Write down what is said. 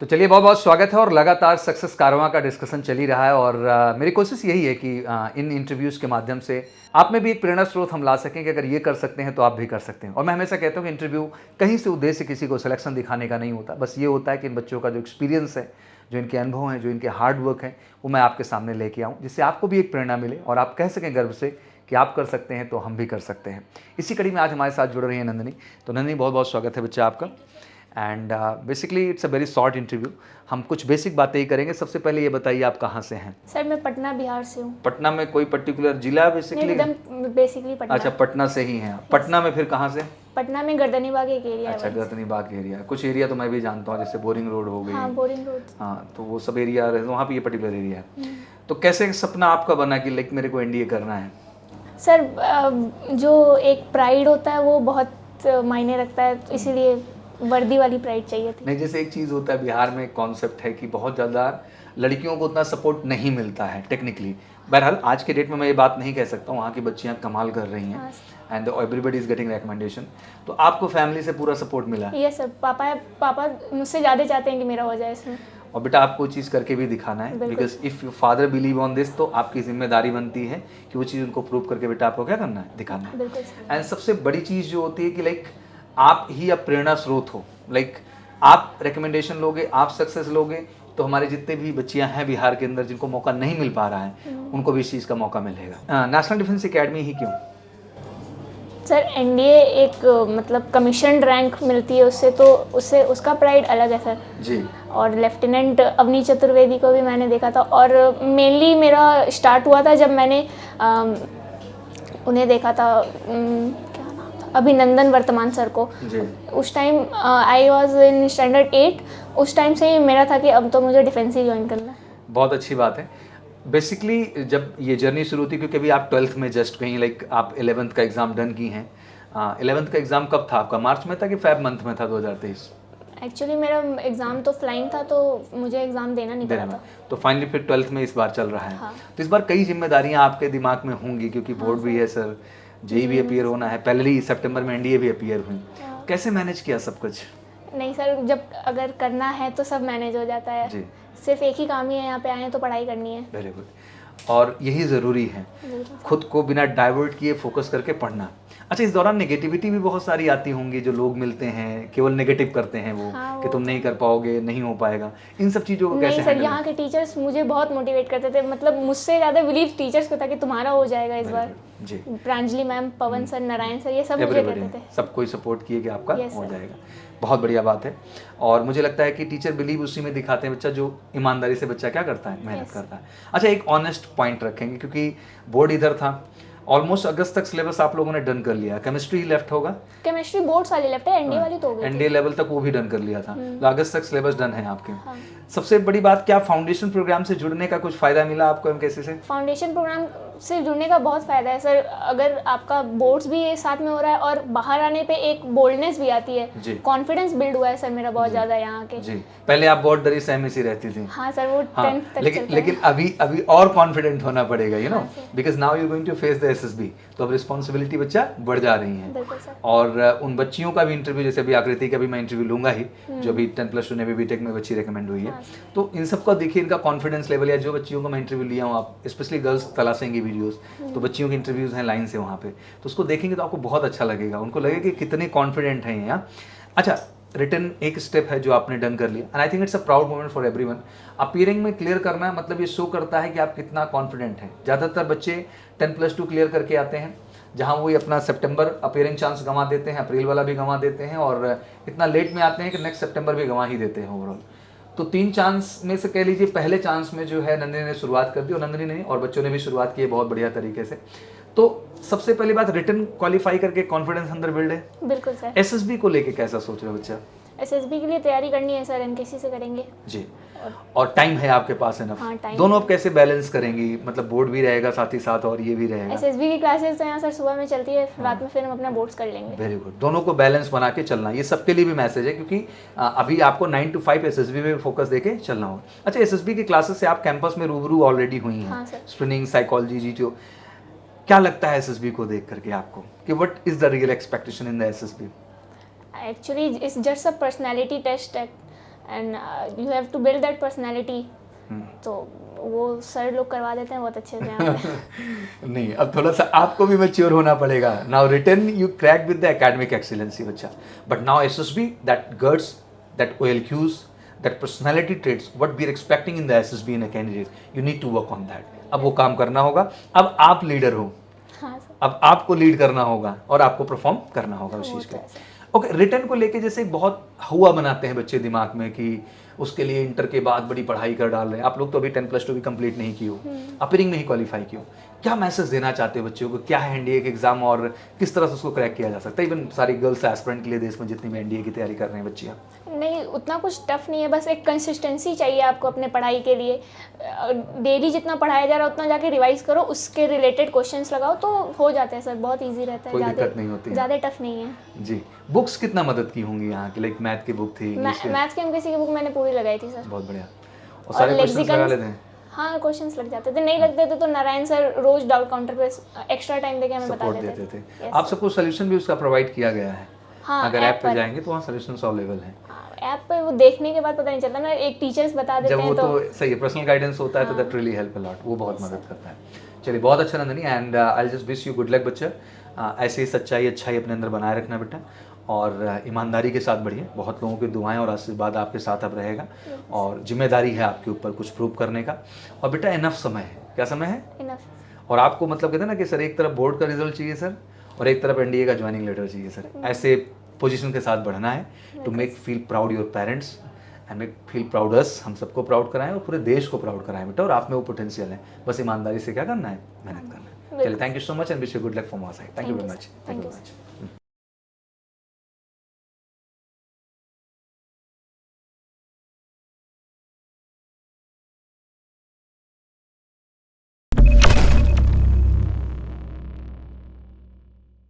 तो चलिए, बहुत बहुत स्वागत है। और लगातार सक्सेस कारवां का डिस्कशन चल ही रहा है और मेरी कोशिश यही है कि इन इंटरव्यूज़ के माध्यम से आप में भी एक प्रेरणा स्रोत हम ला सकें कि अगर ये कर सकते हैं तो आप भी कर सकते हैं। और मैं हमेशा कहता हूँ कि इंटरव्यू कहीं से उद्देश्य किसी को सिलेक्शन दिखाने का नहीं होता, बस ये होता है कि इन बच्चों का जो एक्सपीरियंस है, जो इनके अनुभव हैं, जो इनके हार्ड वर्क हैं, वो मैं आपके सामने लेके आऊँ, जिससे आपको भी एक प्रेरणा मिले और आप कह सकें गर्व से कि आप कर सकते हैं तो हम भी कर सकते हैं। इसी कड़ी में आज हमारे साथ जुड़ रही हैं नंदिनी। तो नंदिनी, बहुत बहुत स्वागत है बच्चा आपका। And basically it's a very short interview. हम कुछ बेसिक बातें ही करेंगे। सबसे पहले ये बताइए, आप कहाँ से हैं? सर मैं पटना बिहार से हूँ। पटना में कोई पर्टिकुलर जिला बेसिकली? एकदम बेसिकली पटना। अच्छा, पटना से ही हैं आप। पटना में फिर कहाँ से? पटना में गर्दनी बाग एक एरिया है। अच्छा, गर्दनी बाग एरिया। कुछ एरिया तो मैं भी जानता हूँ, जैसे बोरिंग रोड हो गई। हाँ, बोरिंग रोड। हाँ, तो वो सब एरिया वहाँ पे ये पर्टिकुलर एरिया है। तो कैसे सपना आपका बना कि लाइक मेरे को एनडीए करना है? सर जो एक प्राइड होता है वो बहुत मायने रखता है, तो इसीलिए वर्दी वाली प्राइड चाहिए थी। नहीं, जैसे एक चीज़ होता है, बिहार में कॉन्सेप्ट है कि बहुत ज़्यादा लड़कियों को उतना सपोर्ट नहीं मिलता है टेक्निकली। बहरहाल आज के डेट में मैं ये बात नहीं कह सकता, वहाँ की बच्चियाँ कमाल कर रही हैं and everybody is getting recommendation. तो आपको फैमिली से पूरा सपोर्ट मिला? यस सर, पापा मुझसे ज़्यादा चाहते हैं कि मेरा हो जाए इसमें। और बेटा, आपको चीज़ करके भी दिखाना है, because if you father believe on this, तो आपकी जिम्मेदारी बनती है कि वो चीज़ उनको प्रूव करके बेटा आपको क्या करना है, दिखाना है। एंड सबसे बड़ी चीज़ जो होती है कि लाइक आप ही अब प्रेरणा स्रोत हो। लाइक आप रिकमेंडेशन लोगे, आप सक्सेस लोगे, तो हमारे जितने भी बच्चियां हैं बिहार के अंदर जिनको मौका नहीं मिल पा रहा है, उनको भी इस चीज़ का मौका मिलेगा। नेशनल डिफेंस एकेडमी ही क्यों? सर एनडीए एक मतलब कमीशन रैंक मिलती है उससे, तो उससे उसका प्राइड अलग है सर जी। और लेफ्टिनेंट अवनी चतुर्वेदी को भी मैंने देखा था, और मेनली मेरा स्टार्ट हुआ था जब मैंने उन्हें देखा था, क्या नाम था, अभिनंदन वर्तमान सर को। जी। उस time I was in standard 8। उस टाइम से ही मेरा था कि अब तो मुझे डिफेंस ही ज्वाइन करना है। बहुत अच्छी बात है। बेसिकली जब ये जर्नी शुरू थी, क्योंकि अभी आप 12th में जस्ट कहीं लाइक आप 11th का एग्ज़ाम डन की हैं। 11th का एग्ज़ाम कब था आपका? मार्च में था कि फेब मंथ में था 2023? एक्चुअली मेरा एग्ज़ाम तो फ्लाइंग था, तो मुझे एग्ज़ाम देना नहीं पड़ा था। तो फाइनली फिर 12th में इस बार चल रहा है। हाँ। तो इस बार कई जिम्मेदारियां आपके दिमाग में होंगी, क्योंकि बोर्ड भी है सर, जेई भी अपीयर होना है, पहले ही सितंबर में एनडीए भी अपीयर हुई। कैसे मैनेज किया सब कुछ? नहीं सर, जब अगर करना है तो सब मैनेज हो जाता है जी। सिर्फ एक ही काम ही है, यहाँ पे आए हैं तो पढ़ाई करनी है। Very good. और यही ज़रूरी है, खुद को बिना डाइवर्ट किए फोकस करके पढ़ना। अच्छा, इस दौरान नेगेटिविटी भी बहुत सारी आती होंगी, जो लोग मिलते हैं केवल नेगेटिव करते हैं वो, कि तुम नहीं कर पाओगे, नहीं हो पाएगा। इन सब चीज़ों को कैसे? नहीं सर, यहाँ के टीचर्स मुझे बहुत मोटिवेट करते थे, मतलब मुझसे ज़्यादा बिलीव टीचर्स को था कि तुम्हारा हो जाएगा इस बार। जी। प्रांजलि मैम, पवन सर, नारायण सर, ये सब मुझे कहते थे। सब कोई सपोर्ट किए कि आपका हो जाएगा। बहुत बढ़िया बात है। और मुझे लगता है कि टीचर बिलीव उसी में दिखाते हैं, बच्चा जो ईमानदारी से बच्चा क्या करता है, मेहनत करता है। अच्छा, एक ऑनेस्ट पॉइंट रखेंगे, क्योंकि बोर्ड इधर था, ऑलमोस्ट अगस्त तक सिलेबस आप लोगों ने डन कर लिया। केमिस्ट्री ही लेफ्ट होगा? केमिस्ट्री बोर्ड्स वाली लेफ्ट है, एनडीए वाली तो हो गई। एनडीए लेवल तक वो भी डन कर लिया था, तो अगस्त तक सिलेबस डन है आपके। सबसे बड़ी बात, क्या फाउंडेशन प्रोग्राम से जुड़ने का कुछ फायदा मिला आपको एमकेसी से? फाउंडेशन प्रोग्राम से जुड़ने का बहुत फ़ायदा है सर। अगर आपका बोर्ड्स भी साथ में हो रहा है और बाहर आने पे एक बोल्डनेस भी आती है, कॉन्फिडेंस बिल्ड हुआ है सर मेरा बहुत ज़्यादा यहाँ के। जी। पहले आप बहुत डरी सहमी सी रहती थी। हाँ सर, वो 10th तक लेकिन अभी और कॉन्फिडेंट होना पड़ेगा, you know, because now you going to face the SSB. तो अब रिस्पॉन्सिबिलिटी बच्चा बढ़ जा रही है। और उन बच्चियों का भी इंटरव्यू, जैसे अभी आकृति का भी मैं इंटरव्यू लूंगा ही, जो अभी 10+2 नेवी बीटेक में बच्ची रिकमेंड हुई है। तो इन सबका देखिए, इनका कॉन्फिडेंस लेवल, या जो बच्चियों का मैं इंटरव्यू लिया हूँ, आप स्पेशली गर्ल्स तलाशेंगे वीडियोस, तो बच्चियों के इंटरव्यूज़ हैं लाइन से वहाँ पे, तो उसको देखेंगे तो आपको बहुत अच्छा लगेगा, उनको लगेगा कि कितने कॉन्फिडेंट हैं यहाँ। अच्छा, रिटर्न एक स्टेप है जो आपने डन कर लिया, and I think it's a proud moment for everyone. Appearing में क्लियर करना है, मतलब ये शो करता है कि आप कितना कॉन्फिडेंट हैं। ज़्यादातर बच्चे 10+2 क्लियर करके आते हैं, जहाँ वो अपना सितंबर अपीयरिंग चांस गंवा देते हैं, अप्रैल वाला भी गंवा देते हैं, और इतना लेट में आते हैं कि नेक्स्ट सितंबर भी गंवा ही देते हैं ओवरऑल। तो 3 चांस में से कह लीजिए पहले चांस में जो है नंदिनी ने शुरुआत कर दी, और नंदिनी ने और बच्चों ने भी शुरुआत की है बहुत बढ़िया तरीके से। तो सबसे पहली बात, रिटर्न क्वालिफाई करके कॉन्फिडेंस अंदर बिल्ड है। बिल्कुल सर। एसएसबी को लेके कैसा सोच रहा है बच्चा? एसएसबी के लिए तैयारी करनी है सर, एमकेसी से करेंगे जी। और टाइम है आपके पास है ना? हाँ, दोनों अब कैसे बैलेंस करेंगी, मतलब बोर्ड भी रहेगा साथ ही साथ और ये भी रहेगा? एसएसबी की क्लासेस तो यहाँ सर सुबह में चलती है, रात में फिर हम अपना बोर्ड्स कर लेंगे। Very good. दोनों को बैलेंस बना के चलना, ये सबके लिए भी मैसेज है, क्योंकि अभी आपको 9 to 5 एसएसबी में फोकस देके चलना होगा। अच्छा, एसएसबी की क्लासेस से आप कैंपस में रूबरू ऑलरेडी हुई हैं, स्पिनिंग, साइकोलॉजी, जीटीओ, क्या लगता है एसएसबी को देख करके आपको कि what is the real expectation in the SSB? Actually it's just a personality test है, and you have to build that personality. तो वो सर लोग करवा देते हैं बहुत अच्छे से यहाँ। नहीं, अब थोड़ा सा आपको भी मैच्योर होना पड़ेगा। Now written you crack with the academic excellency बच्चा, but now SSB that girds that OLQs that personality traits what we are expecting in the SSB in a candidate, you need to work on that. अब वो काम करना होगा। अब आप leader हो, हाँ सर। अब आपको लीड करना होगा और आपको परफॉर्म करना होगा उस चीज़ के लिए। ओके, रिटर्न को लेके जैसे बहुत हुआ बनाते हैं बच्चे दिमाग में कि उसके लिए इंटर के बाद बड़ी पढ़ाई कर डाल रहे हैं। आप लोग तो अभी 10+2 भी कंप्लीट नहीं की हो, अपीयरिंग में ही क्वालिफाई की हो। क्या मैसेज देना चाहते हो बच्चों को? क्या है एनडीए के एग्जाम और किस तरह से उसको क्रैक किया जा सकता है? इवन सारी गर्ल्स एस्पिरेंट के लिए देश में जितनी भी एनडीए की तैयारी कर रहे हैं बच्चियाँ। नहीं, उतना कुछ टफ नहीं है, बस एक कंसिस्टेंसी चाहिए आपको अपने पढ़ाई के लिए। डेली जितना पढ़ाया जा रहा है उतना जाके रिवाइज करो, उसके रिलेटेड क्वेश्चंस लगाओ तो हो जाते हैं सर, बहुत इजी रहता है। कोई दिक्कत नहीं होती है, ज़्यादा टफ नहीं है जी। बुक्स कितना मदद की होंगी यहाँ की? लाइक मैथ की बुक थी, मैथ्स के एमकेसी की बुक मैंने पूरी लगाई थी सर। बहुत बढ़िया। और सारे क्वेश्चंस लगा लेते हैं? हाँ, क्वेश्चंस लग जाते थे, नहीं लगते थे तो नारायण सर रोज डाउट काउंटर पे एक्स्ट्रा टाइम देके हमें बता देते थे। आप सबको सोल्यूशन भी उसका प्रोवाइड किया गया है? हाँ, अगर ऐप पे जाएंगे तो वहाँ सोल्यूशन अवेलेबल है। ऐप पे वो देखने के बाद पता नहीं चलता ना, एक टीचर्स बता देते जब हैं वो तो सही है, पर्सनल गाइडेंस होता है तो that really help a lot, वो बहुत मदद करता है। चलिए, बहुत अच्छा Nandini, and I just wish you good luck बच्चा। ऐसे ही सच्चाई अच्छाई अपने अंदर बनाए रखना बेटा, और ईमानदारी के साथ बढ़िए। बहुत लोगों की दुआएं और आशीर्वाद आपके साथ अब रहेगा, और जिम्मेदारी है आपके ऊपर कुछ प्रूव करने का। और बेटा इनफ समय है, क्या समय है? इनफ। और आपको मतलब कहते हैं ना कि सर एक तरफ बोर्ड का रिजल्ट चाहिए सर, और एक तरफ एनडीए का ज्वाइनिंग लेटर चाहिए सर। ऐसे पोजीशन के साथ बढ़ना है to make feel proud your parents and make feel proud us. हम सबको प्राउड कराएं और पूरे देश को प्राउड कराएं बेटा, और आप में वो पोटेंशियल है। बस ईमानदारी से क्या करना है, मेहनत करना है। चलिए, thank you so much and wish you good luck from our side. Thank you very much.